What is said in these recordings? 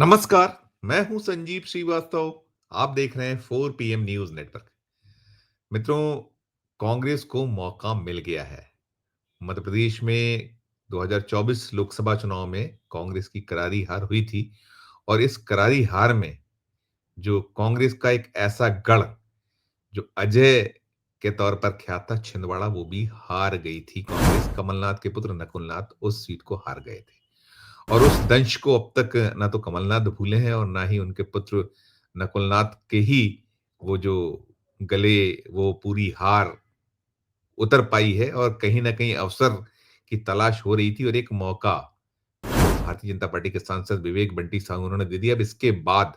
नमस्कार, मैं हूं संजीव श्रीवास्तव। आप देख रहे हैं 4 पीएम न्यूज नेटवर्क। मित्रों, कांग्रेस को मौका मिल गया है। मध्य प्रदेश में 2024 लोकसभा चुनाव में कांग्रेस की करारी हार हुई थी और इस करारी हार में जो कांग्रेस का एक ऐसा गढ़ जो अजय के तौर पर ख्यात था, छिंदवाड़ा, वो भी हार गई थी। कांग्रेस कमलनाथ के पुत्र नकुलनाथ उस सीट को हार गए थे और उस दंश को अब तक ना तो कमलनाथ भूले हैं और ना ही उनके पुत्र नकुलनाथ के ही वो जो गले वो पूरी हार उतर पाई है और कहीं ना कहीं अवसर की तलाश हो रही थी और एक मौका भारतीय जनता पार्टी के सांसद विवेक बंटी साहू उन्होंने दे दिया। अब इसके बाद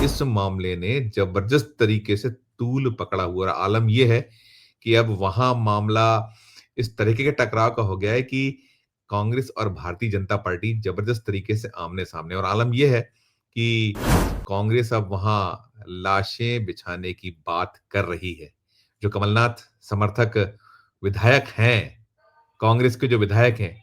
इस मामले ने जबरदस्त तरीके से तूल पकड़ा हुआ और आलम यह है कि अब वहां मामला इस तरीके के टकराव का हो गया है कि कांग्रेस और भारतीय जनता पार्टी जबरदस्त तरीके से आमने सामने। और आलम यह है कि कांग्रेस अब वहां लाशें बिछाने की बात कर रही है। जो कमलनाथ समर्थक विधायक हैं, कांग्रेस के जो विधायक हैं,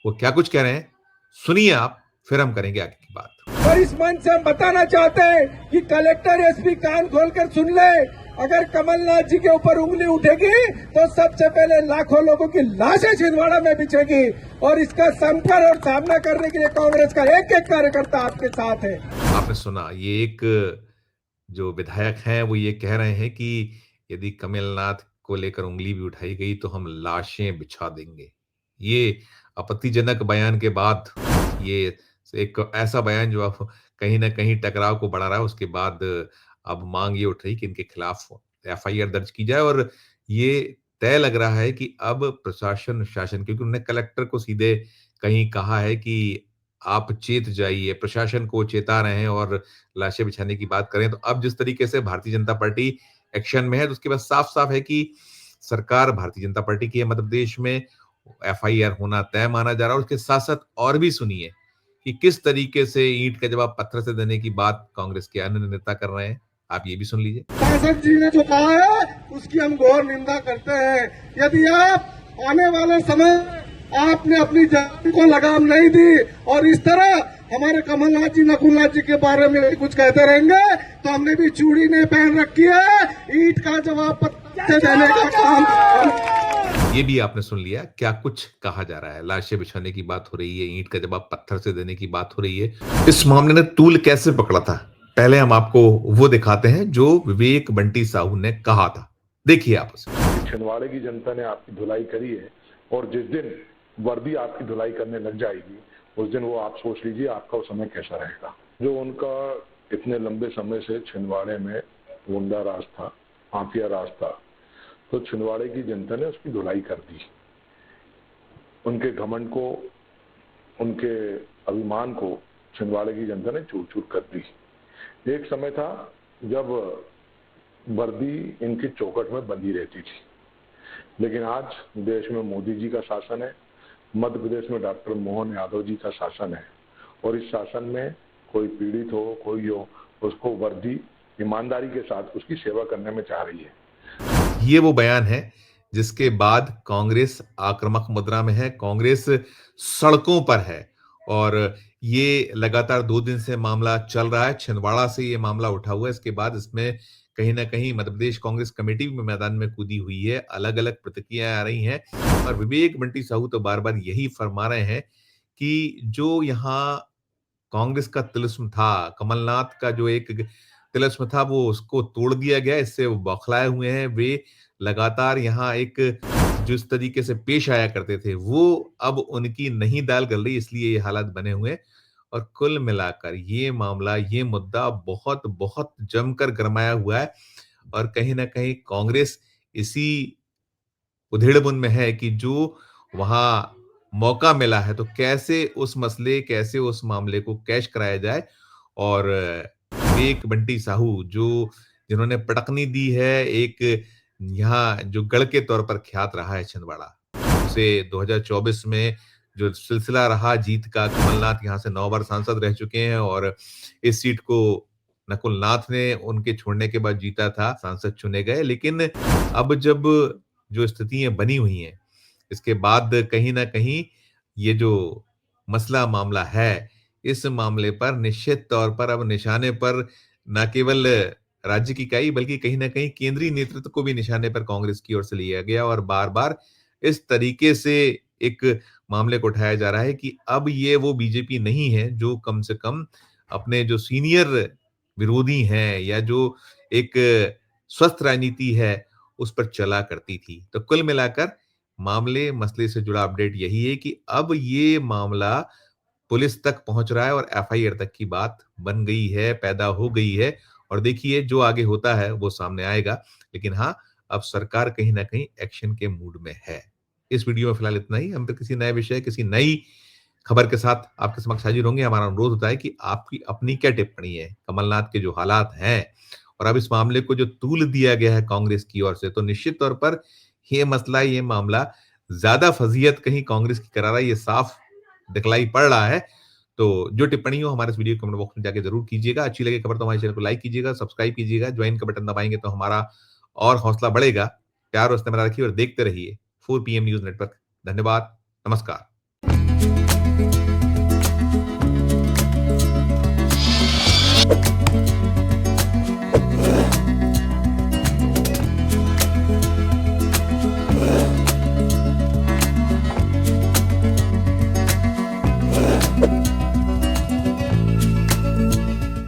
वो क्या कुछ कह रहे हैं, सुनिए आप, फिर हम करेंगे आगे की बात। और इस मंच से हम बताना चाहते हैं कि कलेक्टर एसपी कान खोलकर सुन ले। अगर कमलनाथ जी के ऊपर उंगली उठेगी तो सबसे पहले लाखों लोगों की लाशें छिंदवाड़ा में बिछेगी और इसका संकर और सामना करने के लिए कांग्रेस का एक एक कार्यकर्ता आपके साथ है। आपने सुना, ये एक जो विधायक हैं वो ये कह रहे हैं कि यदि कमलनाथ को लेकर उंगली भी उठाई गई तो हम लाशें बिछा देंगे। ये आपत्तिजनक बयान के बाद ये एक ऐसा बयान जो अब कहीं न कहीं टकराव को बढ़ा रहा है। उसके बाद अब मांग ये उठ रही कि इनके खिलाफ एफआईआर दर्ज की जाए और ये तय लग रहा है कि अब प्रशासन शासन, क्योंकि उन्होंने कलेक्टर को सीधे कहीं कहा है कि आप चेत जाइए, प्रशासन को चेता रहे हैं और लाशें बिछाने की बात करें। तो अब जिस तरीके से भारतीय जनता पार्टी एक्शन में है, तो उसके बाद साफ-साफ है कि सरकार भारतीय जनता पार्टी की है मध्य प्रदेश में। एफआईआर होना तय माना जा रहा है और उसके साथ-साथ और भी सुनिए कि किस तरीके से ईंट का जवाब पत्थर से देने की बात कांग्रेस के अन्य नेता कर रहे हैं। आप ये भी सुन लीजिए। शासक जी ने जो कहा है उसकी हम घोर निंदा करते हैं। यदि आप आने वाले समय आपने अपनी जान को लगाम नहीं दी और इस तरह हमारे कमलनाथ जी नकुलनाथ जी के बारे में कुछ कहते रहेंगे तो हमने भी चूड़ी नहीं पहन रखी है। ईंट का जवाब पत्थर से देने का काम। ये भी आपने सुन लिया क्या कुछ कहा जा रहा है। लाशें बिछाने की बात हो रही है, ईंट का जवाब पत्थर से देने की बात हो रही है। इस मामले ने तूल कैसे पकड़ा था, पहले हम आपको वो दिखाते हैं जो विवेक बंटी साहू ने कहा था। देखिए आप उसे। छिंदवाड़े की जनता ने आपकी धुलाई करी है और जिस दिन वर्दी आपकी धुलाई करने लग जाएगी उस दिन वो आप सोच लीजिए आपका वो समय कैसा रहेगा। जो उनका इतने लंबे समय से छिंदवाड़े में गुंडा राज था, माफिया राज था, तो छिंदवाड़े की जनता ने उसकी धुलाई कर दी। उनके घमंड को, उनके अभिमान को छिंदवाड़े की जनता ने चूर चूर कर दी। एक समय था जब वर्दी इनकी चौखट में बंधी रहती थी, लेकिन आज देश में मोदी जी का शासन है, मध्य प्रदेश में डॉक्टर मोहन यादव जी का शासन है और इस शासन में कोई पीड़ित हो, कोई हो, उसको वर्दी ईमानदारी के साथ उसकी सेवा करने में चाह रही है। ये वो बयान है जिसके बाद कांग्रेस आक्रामक मुद्रा में है, कांग्रेस सड़कों पर है और ये लगातार 2 दिन से मामला चल रहा है। छिंदवाड़ा से ये मामला उठा हुआ है। इसके बाद इसमें कहीं न कहीं मध्य प्रदेश कांग्रेस कमेटी भी मैदान में कूदी हुई है। अलग-अलग प्रतिक्रियाएँ आ रही हैं और विवेक बंटी साहू तो बार-बार यही फरमा रहे हैं कि जो यहाँ कांग्रेस का तिलिस्म था, कमलनाथ का जो एक तिलिस्म था, वो उसको तोड़ दिया गया। इससे वो बौखलाए हुए हैं। वे लगातार यहाँ एक जिस तरीके से पेश आया करते थे, वो अब उनकी नहीं दाल गल रही, इसलिए ये हालात बने हुए हैं। और कुल मिलाकर ये मामला, ये मुद्दा बहुत बहुत जमकर गरमाया हुआ है और कहीं न कहीं कांग्रेस इसी उधेड़-बुन में है कि जो वहाँ मौका मिला है, तो कैसे उस मसले, कैसे उस मामले को कैश कराया जाए। और विवेक बंटी साहू जो जिन्होंने पटकनी दी है, एक यहाँ जो गढ़ के तौर पर ख्यात रहा है छिंदवाड़ा, उसे 2024 में जो सिलसिला रहा जीत का, कमलनाथ यहाँ से 9 बार सांसद रह चुके हैं और इस सीट को नकुलनाथ ने उनके छोड़ने के बाद जीता था, सांसद चुने गए। लेकिन अब जब जो स्थितियाँ बनी हुई हैं, इसके बाद कहीं न कहीं ये जो मसला मामला है, इस मामले पर निश्चित तौर पर अब निशाने पर न केवल राज्य की इकाई बल्कि कहीं न कहीं केंद्रीय नेतृत्व को भी निशाने पर कांग्रेस की ओर से लिया गया और बार-बार इस तरीके से एक मामले को उठाया जा रहा है कि अब ये वो बीजेपी नहीं है जो कम से कम अपने जो सीनियर विरोधी हैं या जो एक स्वस्थ राजनीति है उस पर चला करती थी। तो कुल मिलाकर मामले मसले से जुड़ा अपडेट यही है कि अब ये मामला पुलिस तक पहुंच रहा है और एफआईआर तक की बात बन गई है, पैदा हो गई है और देखिए जो आगे होता है वो सामने आएगा। लेकिन हाँ, अब सरकार कहीं न कहीं एक्शन के मूड में है। इस वीडियो में फिलहाल इतना ही। हम फिर किसी नए विषय, किसी नई खबर के साथ आपके समक्ष हाजिर होंगे। हमारा अनुरोध होता है कि आपकी अपनी क्या टिप्पणी है? कमलनाथ के जो हालात हैं और अब इस मामले को जो तूल दिया गया है कांग्रेस की ओर से, तो निश्चित तौर पर ये मसला, ये मामला ज़्यादा फ़ज़ीहत कहीं कांग्रेस की करा रहा है, ये साफ दिखलाई पड़ रहा है। तो जो टिप्पणी हो हमारे इस वीडियो कमेंट बॉक्स में जाके ज़रूर कीजिएगा। अच्छी लगे खबर तो हमारे चैनल को लाइक कीजिएगा, सब्सक्राइब कीजिएगा, ज्वाइन का बटन दबाएँगे तो हमारा और हौसला बढ़ेगा। प्यार और स्नेह बना रखिए और देखते रहिए 4 पीएम न्यूज़ नेटवर्क। धन्यवाद, नमस्कार।